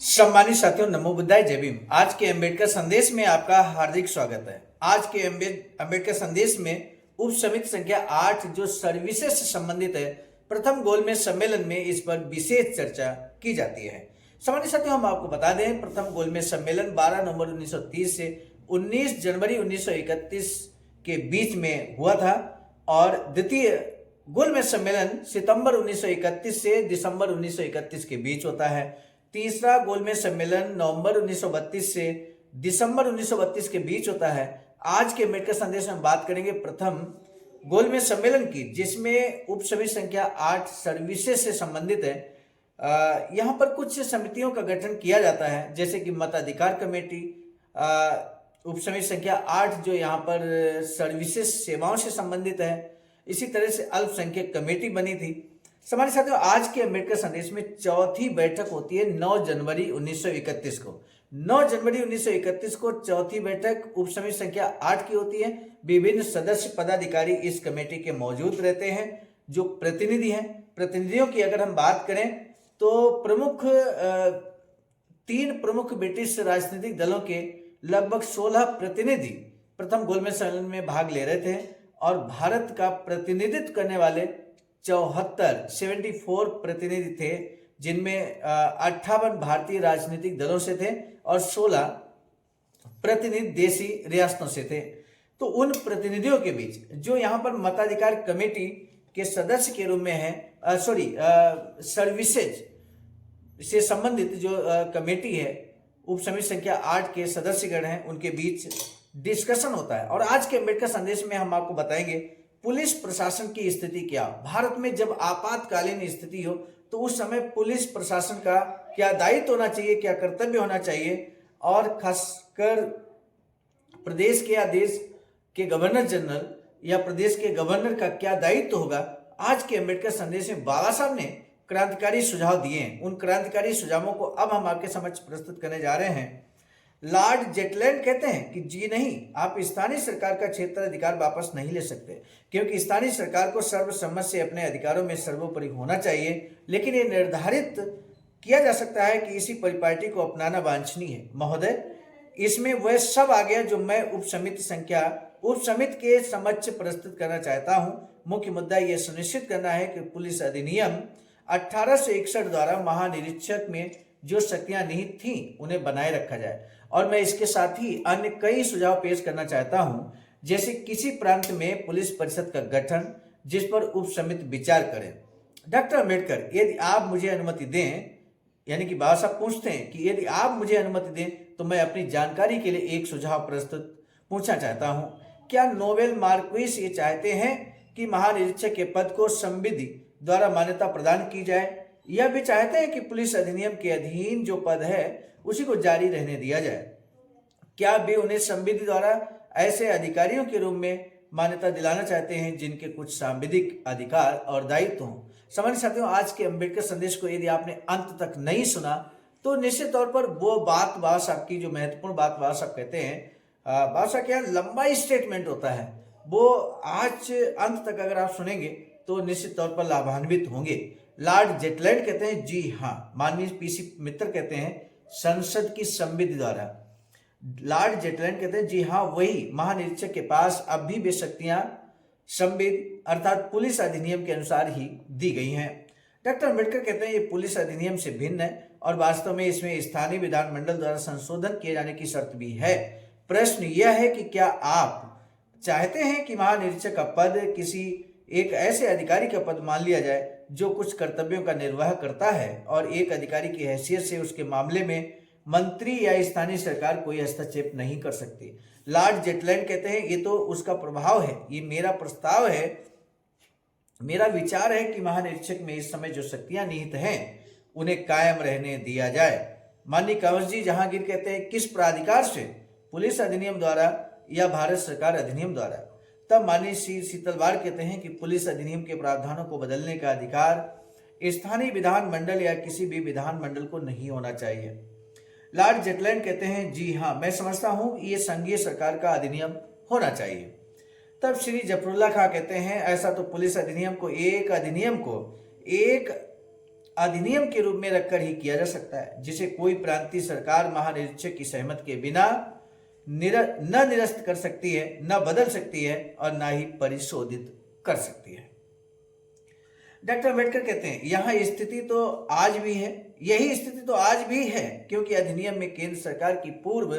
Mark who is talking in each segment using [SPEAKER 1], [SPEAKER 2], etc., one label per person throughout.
[SPEAKER 1] सम्मानित साथियों, नमो बुद्धाय, जय भीम। आज के अम्बेडकर संदेश में आपका हार्दिक स्वागत है। आज के अम्बेडकर संदेश में उप समिति संख्या 8 जो सर्विसेज से संबंधित है, प्रथम गोलमेज सम्मेलन में इस पर विशेष चर्चा की जाती है। सम्मानित साथियों, हम आपको बता दें, प्रथम गोलमेज सम्मेलन 12 नवंबर 1930 से 19 जनवरी 1931 के बीच में हुआ था और द्वितीय गोलमेज सम्मेलन सितंबर 1931 से दिसंबर 1931 के बीच होता है। तीसरा गोलमेज सम्मेलन नवंबर 1932 से दिसंबर 1932 के बीच होता है। आज के अम्बेडकर संदेश में बात करेंगे प्रथम गोलमेज सम्मेलन की, जिसमें उप समिति संख्या 8 सर्विसेज से संबंधित है। यहाँ पर कुछ समितियों का गठन किया जाता है, जैसे कि मताधिकार कमेटी, उप समिति संख्या 8 जो यहाँ पर सर्विसेज सेवाओं से संबंधित है। इसी तरह से अल्पसंख्यक कमेटी बनी थी। हमारे साथियों, आज के अम्बेडकर संदेश में चौथी बैठक होती है 9 जनवरी 1931 को। 9 जनवरी 1931 को चौथी बैठक उप समिति संख्या 8 की होती है। विभिन्न सदस्य पदाधिकारी इस कमेटी के मौजूद रहते हैं, जो प्रतिनिधि हैं। प्रतिनिधियों की अगर हम बात करें तो तीन प्रमुख ब्रिटिश राजनीतिक दलों के लगभग 16 प्रतिनिधि प्रथम गोलमेज सम्मेलन में भाग ले रहे थे और भारत का प्रतिनिधित्व करने वाले 74 प्रतिनिधि थे, जिनमें 58 भारतीय राजनीतिक दलों से थे और 16 प्रतिनिधि देशी रियासतों से थे। तो उन प्रतिनिधियों के बीच जो यहाँ पर मताधिकार कमेटी के सदस्य के रूप में है, सर्विसेज से संबंधित जो कमेटी है, उप समिति संख्या 8 के सदस्यगण हैं, उनके बीच डिस्कशन होता है। और आज के अम्बेडकर संदेश में हम आपको बताएंगे पुलिस प्रशासन की स्थिति क्या। भारत में जब आपातकालीन स्थिति हो तो उस समय पुलिस प्रशासन का क्या दायित्व होना चाहिए, क्या कर्तव्य होना चाहिए, और खासकर प्रदेश के या देश के गवर्नर जनरल या प्रदेश के गवर्नर का क्या दायित्व होगा। आज के अम्बेडकर संदेश में बाबा साहब ने क्रांतिकारी सुझाव दिए हैं। उन क्रांतिकारी सुझावों को अब हम आपके समक्ष प्रस्तुत करने जा रहे हैं। लॉर्ड जेटलैंड कहते हैं कि जी नहीं, आप स्थानीय सरकार का क्षेत्राधिकार वापस नहीं ले सकते, क्योंकि स्थानीय सरकार को सर्वसम्मत से अपने अधिकारों में सर्वोपरि होना चाहिए, लेकिन ये निर्धारित किया जा सकता है कि इसी परिपाटी को अपनाना वांछनीय है। महोदय, इसमें वह सब आ गया जो मैं उप समिति के समक्ष प्रस्तुत करना चाहता हूँ। मुख्य मुद्दा यह सुनिश्चित करना है कि पुलिस अधिनियम 1861 द्वारा महानिरीक्षक में जो शक्तियां निहित थीं उन्हें बनाए रखा जाए। और मैं इसके साथ ही अन्य कई सुझाव पेश करना चाहता हूं, जैसे किसी प्रांत में पुलिस परिषद का गठन, जिस पर उप समिति विचार करें। डॉक्टर अम्बेडकर, यदि आप मुझे अनुमति दें, यानी कि बाबा साहब पूछते हैं कि यदि आप मुझे अनुमति दें तो मैं अपनी जानकारी के लिए एक सुझाव पूछना चाहता हूं। क्या नोबेल मार्क्विस ये चाहते हैं कि महानिरीक्षक के पद को संविधि द्वारा मान्यता प्रदान की जाए, यह भी चाहते हैं कि पुलिस अधिनियम के अधीन जो पद है उसी को जारी रहने दिया जाए? क्या वे उन्हें संविधि द्वारा ऐसे अधिकारियों के रूप में मान्यता दिलाना चाहते हैं जिनके कुछ सांविधिक अधिकार और दायित्व हों? सामान्य साथियों, आज के अम्बेडकर संदेश को यदि आपने अंत तक नहीं सुना तो निश्चित तौर पर वो बात बाबा साहब की, जो महत्वपूर्ण बात बाबा साहब कहते हैं, बाबा साहब क्या लंबा स्टेटमेंट होता है, वो आज अंत तक अगर आप सुनेंगे तो निश्चित तौर पर लाभान्वित होंगे। लॉर्ड जेटलैंड कहते हैं जी हाँ। माननीय पीसी मित्र कहते हैं संसद की संविधि द्वारा। लॉर्ड जेटलैंड कहते हैं जी हाँ, वही महानिरीक्षक के पास अब भी वे शक्तियां संविधि अर्थात पुलिस अधिनियम के अनुसार ही दी गई हैं। डॉक्टर अम्बेडकर कहते हैं ये पुलिस अधिनियम से भिन्न है और वास्तव में इसमें स्थानीय विधानमंडल द्वारा संशोधन किए जाने की शर्त भी है। प्रश्न यह है कि क्या आप चाहते हैं कि महानिरीक्षक का पद किसी एक ऐसे अधिकारी का पद मान लिया जाए जो कुछ कर्तव्यों का निर्वाह करता है और एक अधिकारी की हैसियत से उसके मामले में मंत्री या स्थानीय सरकार कोई हस्तक्षेप नहीं कर सकती? लॉर्ड जेटलैंड कहते हैं ये तो उसका प्रभाव है, ये मेरा प्रस्ताव है, मेरा विचार है कि महानिरीक्षक में इस समय जो शक्तियां निहित हैं उन्हें कायम रहने दिया जाए। माननीय कंवर जी जहांगीर कहते हैं किस प्राधिकार से, पुलिस अधिनियम द्वारा या भारत सरकार अधिनियम द्वारा? तब माननीय श्री शीतलवाड़ कहते हैं कि पुलिस अधिनियम के प्रावधानों को बदलने का अधिकार स्थानीय विधानमंडल या किसी भी विधानमंडल को नहीं होना चाहिए। लॉर्ड जेटलैंड कहते हैं जी हाँ, मैं समझता हूं ये संघीय सरकार का अधिनियम होना चाहिए। तब श्री जफरुल्लाह खां कहते हैं ऐसा तो पुलिस अधिनियम को एक अधिनियम के रूप में रखकर ही किया जा सकता है, जिसे कोई प्रांतीय सरकार महानिरीक्षक की सहमति के बिना न निरस्त कर सकती है, न बदल सकती है और न ही परिशोधित कर सकती है। डॉक्टर अम्बेडकर कहते हैं यहाँ स्थिति तो आज भी है, यही स्थिति तो आज भी है, क्योंकि अधिनियम में केंद्र सरकार की पूर्व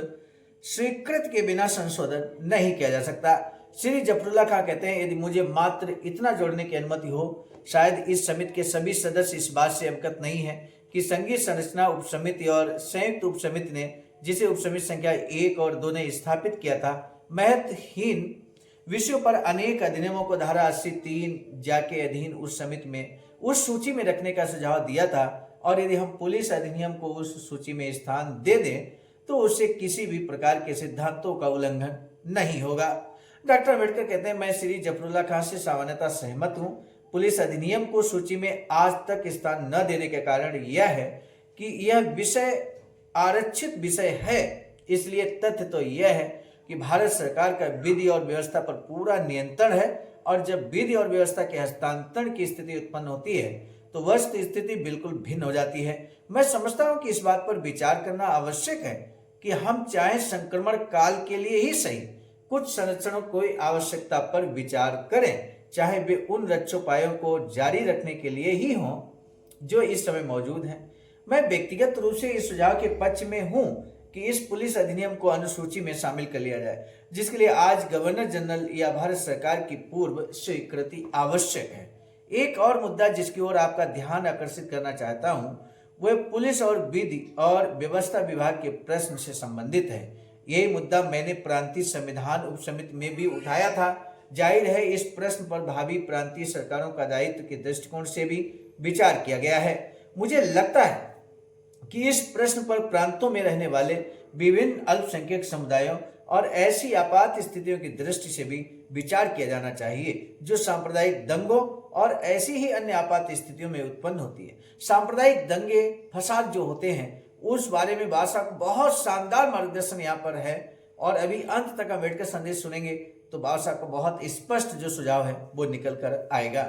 [SPEAKER 1] स्वीकृति के बिना संशोधन नहीं किया जा सकता। श्री जफरुल्लाह खां कहते हैं यदि मुझे मात्र इतना जोड़ने की अनुमति हो, शायद इस समिति के सभी सदस्य इस बात से अवगत नहीं है कि संघीय संरचना उपसमिति और संयुक्त उपसमिति ने, जिसे उपसमिति संख्या 1 और 2 ने स्थापित किया था, महत्वहीन विषयों पर अनेक अधिनियमों को धारा 80(3) के अधीन उस समिति में उस सूची में रखने का सुझाव दिया था, और यदि हम पुलिस अधिनियम को उस सूची में स्थान दे दें तो उससे किसी भी प्रकार के सिद्धांतों का उल्लंघन नहीं होगा। डॉक्टर अम्बेडकर कहते हैं मैं श्री जफरुल्लाह खां से सामान्यतः सहमत हूं। पुलिस अधिनियम को सूची में आज तक स्थान न देने के कारण यह है कि यह विषय आरक्षित विषय है। इसलिए तथ्य तो यह है कि भारत सरकार का विधि और व्यवस्था पर पूरा नियंत्रण है, और जब विधि और व्यवस्था के हस्तांतरण की स्थिति उत्पन्न होती है तो वस्तु स्थिति बिल्कुल भिन्न हो जाती है। मैं समझता हूं कि इस बात पर विचार करना आवश्यक है कि हम चाहे संक्रमण काल के लिए ही सही कुछ संरक्षणों की आवश्यकता पर विचार करें, चाहे वे उन रक्षोपायों को जारी रखने के लिए ही हों जो इस समय मौजूद हैं। मैं व्यक्तिगत रूप से इस सुझाव के पक्ष में हूं कि इस पुलिस अधिनियम को अनुसूची में शामिल कर लिया जाए, जिसके लिए आज गवर्नर जनरल या भारत सरकार की पूर्व स्वीकृति आवश्यक है। एक और मुद्दा जिसकी ओर आपका ध्यान आकर्षित करना चाहता हूं, वह पुलिस और विधि और व्यवस्था विभाग के प्रश्न से संबंधित है। यही मुद्दा मैंने प्रांतीय संविधान उपसमिति में भी उठाया था। जाहिर है इस प्रश्न पर भावी प्रांतीय सरकारों का दायित्व के दृष्टिकोण से भी विचार किया गया है। मुझे लगता है कि इस प्रश्न पर प्रांतों में रहने वाले विभिन्न अल्पसंख्यक समुदायों और ऐसी आपात स्थितियों की दृष्टि से भी विचार किया जाना चाहिए जो सांप्रदायिक दंगों और ऐसी ही अन्य आपात स्थितियों में उत्पन्न होती है। सांप्रदायिक दंगे फसाद जो होते हैं उस बारे में बादशाह को बहुत शानदार मार्गदर्शन यहाँ पर है, और अभी अंत तक अम्बेडकर संदेश सुनेंगे तो बादशाह को बहुत स्पष्ट जो सुझाव है वो निकल कर आएगा।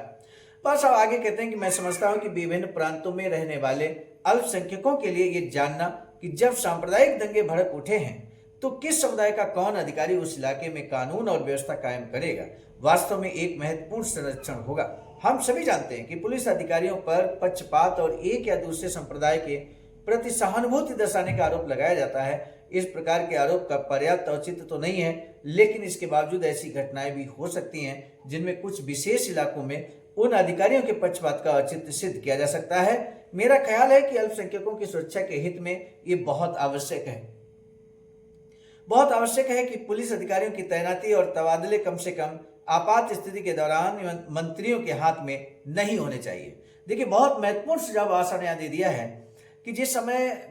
[SPEAKER 1] बादशाह आगे कहते हैं कि मैं समझता हूं कि विभिन्न प्रांतों में रहने वाले अल्पसंख्यकों के लिए ये जानना कि जब सांप्रदायिक दंगे भड़क उठे हैं तो किस समुदाय का कौन अधिकारी उस इलाके में कानून और व्यवस्था कायम करेगा, वास्तव में एक महत्वपूर्ण संरक्षण होगा। हम सभी जानते हैं कि पुलिस अधिकारियों पर पक्षपात और एक या दूसरे संप्रदाय के प्रति सहानुभूति दर्शाने का आरोप लगाया जाता है। इस प्रकार के आरोप का पर्याप्त औचित्य तो नहीं है, लेकिन इसके बावजूद ऐसी घटनाएं भी हो सकती हैं जिनमें कुछ विशेष इलाकों में उन अधिकारियों के पक्षपात का औचित्य सिद्ध किया जा सकता है। मेरा ख्याल है कि अल्पसंख्यकों की सुरक्षा के हित में ये बहुत आवश्यक है। बहुत आवश्यक है कि पुलिस अधिकारियों की तैनाती और तबादले कम से कम आपात स्थिति के दौरान मंत्रियों के हाथ में नहीं होने चाहिए। देखिए बहुत महत्वपूर्ण सुझाव आशा ने यहाँ दे दिया है कि जिस समय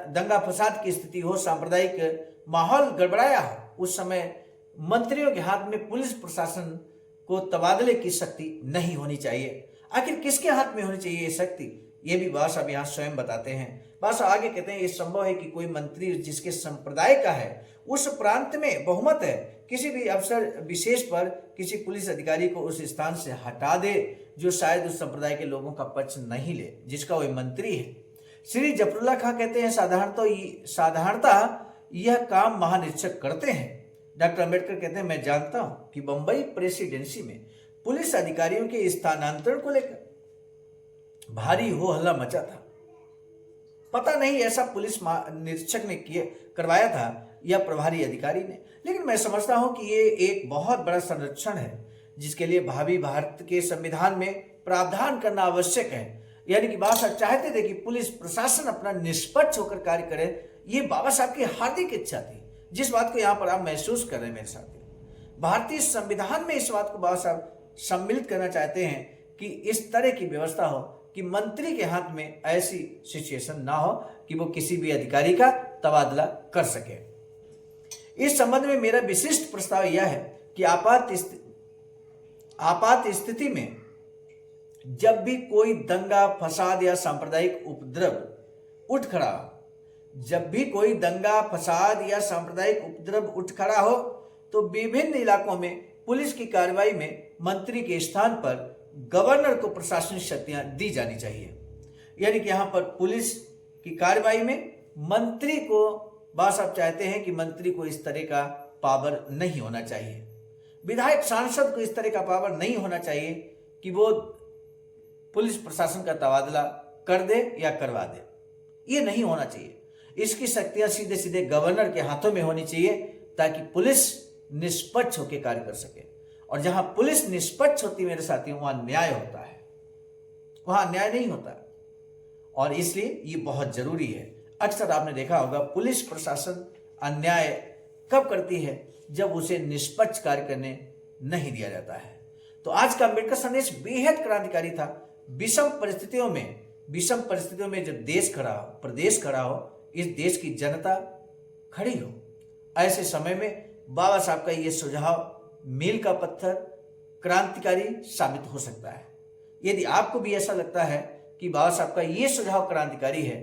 [SPEAKER 1] दंगा फसाद की स्थिति हो, सांप्रदायिक माहौल गड़बड़ाया हो, उस समय मंत्रियों के हाथ में पुलिस प्रशासन को तबादले की शक्ति नहीं होनी चाहिए। आखिर किसके हाथ में होनी चाहिए ये शक्ति, ये भी बादशाह यहाँ स्वयं बताते हैं। बादशाह आगे कहते हैं ये संभव है कि कोई मंत्री जिसके संप्रदाय का है, उस प्रांत में बहुमत है, किसी भी अफसर विशेष पर किसी पुलिस अधिकारी को उस स्थान से हटा दे जो शायद उस संप्रदाय के लोगों का पक्ष नहीं ले जिसका वह मंत्री है। श्री जफरुल्लाह खां कहते हैं साधारणतः यह काम महानिरीक्षक करते हैं। डॉक्टर अम्बेडकर कहते हैं मैं जानता हूं कि बंबई प्रेसिडेंसी में पुलिस अधिकारियों के स्थानांतरण को लेकर भारी हो हल्ला मचा था। पता नहीं ऐसा पुलिस निरीक्षक ने करवाया था या प्रभारी अधिकारी ने, लेकिन मैं समझता हूं कि ये एक बहुत बड़ा संरक्षण है जिसके लिए भावी भारत के संविधान में प्रावधान करना आवश्यक है। यानी कि बाबा साहब चाहते थे कि पुलिस प्रशासन अपना निष्पक्ष होकर कार्य करे। ये बाबा साहब की हार्दिक इच्छा थी, जिस बात को यहाँ पर आप महसूस कर रहे हैं मेरे साथ। भारतीय संविधान में इस बात को बाबा साहब सम्मिलित करना चाहते हैं कि इस तरह की व्यवस्था हो कि मंत्री के हाथ में ऐसी सिचुएशन ना हो कि वो किसी भी अधिकारी का तबादला कर सके। इस संबंध में मेरा विशिष्ट प्रस्ताव यह है कि आपात स्थिति में जब भी कोई दंगा फसाद या सांप्रदायिक उपद्रव उठ खड़ा हो तो विभिन्न इलाकों में पुलिस की कार्रवाई में मंत्री के स्थान पर गवर्नर को प्रशासनिक शक्तियां दी जानी चाहिए। यानी कि यहां पर पुलिस की कार्रवाई में मंत्री को, बाबा साहब चाहते हैं कि मंत्री को इस तरह का पावर नहीं होना चाहिए, विधायक सांसद को इस तरह का पावर नहीं होना चाहिए कि वो पुलिस प्रशासन का तबादला कर दे या करवा दे। ये नहीं होना चाहिए। इसकी शक्तियां सीधे सीधे गवर्नर के हाथों में होनी चाहिए ताकि पुलिस निष्पक्ष होकर कार्य कर सके। और जहां पुलिस निष्पक्ष होती मेरे साथियों, वहां न्याय होता है, वहां अन्याय नहीं होता। और इसलिए ये बहुत जरूरी है। अक्सर आपने देखा होगा पुलिस प्रशासन अन्याय कब करती है, जब उसे निष्पक्ष कार्य करने नहीं दिया जाता है। तो आज का अम्बेडकर संदेश बेहद क्रांतिकारी था। विषम परिस्थितियों में जब देश खड़ा हो, प्रदेश खड़ा हो, इस देश की जनता खड़ी हो, ऐसे समय में बाबा साहब का ये सुझाव मील का पत्थर, क्रांतिकारी साबित हो सकता है। यदि आपको भी ऐसा लगता है कि बाबा साहब का ये सुझाव क्रांतिकारी है,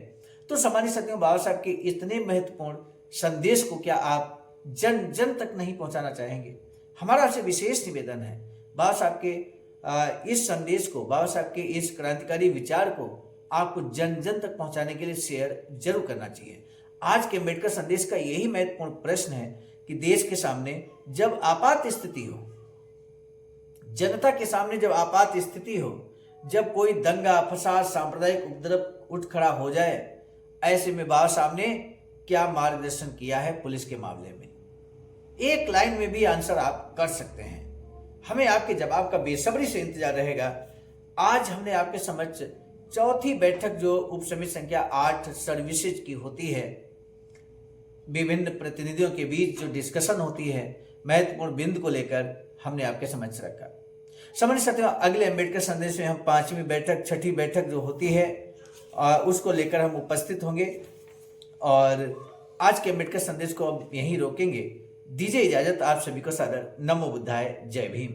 [SPEAKER 1] तो सामान्य साथियों, बाबा साहब के इतने महत्वपूर्ण संदेश को क्या आप जन जन तक नहीं पहुंचाना चाहेंगे? हमारा आपसे विशेष निवेदन है, बाबा साहब के इस संदेश को, बाबा साहब के इस क्रांतिकारी विचार को आपको जन जन तक पहुंचाने के लिए शेयर जरूर करना चाहिए। आज के अम्बेडकर संदेश का यही महत्वपूर्ण प्रश्न है कि देश के सामने जब आपात स्थिति हो, जनता के सामने जब आपात स्थिति हो, जब कोई दंगा फसाद सांप्रदायिक उपद्रव उठ खड़ा हो जाए, ऐसे में बाबा साहब ने क्या मार्गदर्शन किया है पुलिस के मामले में? एक लाइन में भी आंसर आप कर सकते हैं। हमें आपके जवाब का बेसब्री से इंतजार रहेगा। आज हमने आपके समक्ष चौथी बैठक जो उप समिति संख्या 8 सर्विसेज की होती है, विभिन्न प्रतिनिधियों के बीच जो डिस्कशन होती है, महत्वपूर्ण बिंदु को लेकर हमने आपके समक्ष रखा। सामान्य साथियों, अगले अम्बेडकर संदेश में हम 5वीं बैठक, 6ठी बैठक जो होती है उसको लेकर हम उपस्थित होंगे। और आज के अम्बेडकर संदेश को अब यहीं रोकेंगे। दीजिए इजाजत, आप सभी को सादर नमो बुद्धाय, जय भीम।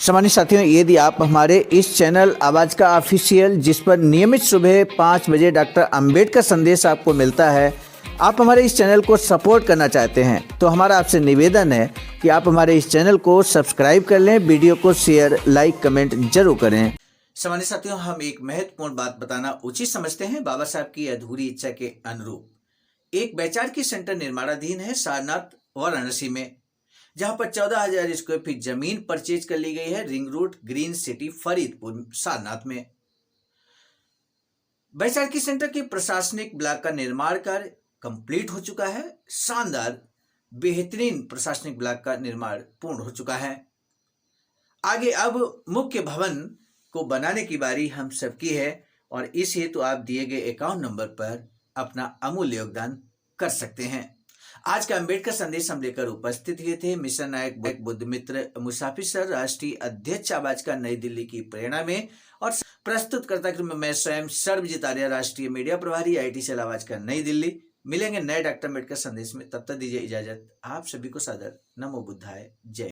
[SPEAKER 1] सामान्य साथियों, यदि आप हमारे इस चैनल आवाज का ऑफिशियल, जिस पर नियमित सुबह 5 बजे डॉक्टर अंबेडकर संदेश आपको मिलता है, आप हमारे इस चैनल को सपोर्ट करना चाहते हैं, तो हमारा आपसे निवेदन है कि आप हमारे इस चैनल को सब्सक्राइब कर लें, वीडियो को शेयर, लाइक, कमेंट जरूर करें। सामान्य साथियों, हम एक महत्वपूर्ण बात बताना उचित समझते हैं। बाबा साहब की अधूरी इच्छा के अनुरूप एक वैचारिक सेंटर निर्माणाधीन है सारनाथ वाराणसी में, जहां पर 14,000 स्क्वायर फीट जमीन परचेज कर ली गई है ring road, green city, Faridpur, Sarnath में। वैचारिक सेंटर के प्रशासनिक ब्लॉक का निर्माण कार्य कंप्लीट हो चुका है। शानदार बेहतरीन प्रशासनिक ब्लॉक का निर्माण पूर्ण हो चुका है। आगे अब मुख्य भवन को बनाने की बारी हम सबकी है, और इस हेतु आप दिए गए अकाउंट नंबर पर अपना अमूल्य योगदान कर सकते हैं। आज का अम्बेडकर संदेश हम लेकर उपस्थित हुए थे मिशन नायक बुद्धमित्र मुसाफिर सर, राष्ट्रीय अध्यक्ष आवाज का नई दिल्ली की प्रेरणा में, और प्रस्तुतकर्ता क्रम में मैं स्वयं सर्वजित आर्य, राष्ट्रीय मीडिया प्रभारी, IIT सेल आवाज का नई दिल्ली। मिलेंगे नए डॉक्टर अम्बेडकर संदेश में, तब तक दीजिए इजाजत। आप सभी को सादर नमो बुद्धाय, जय।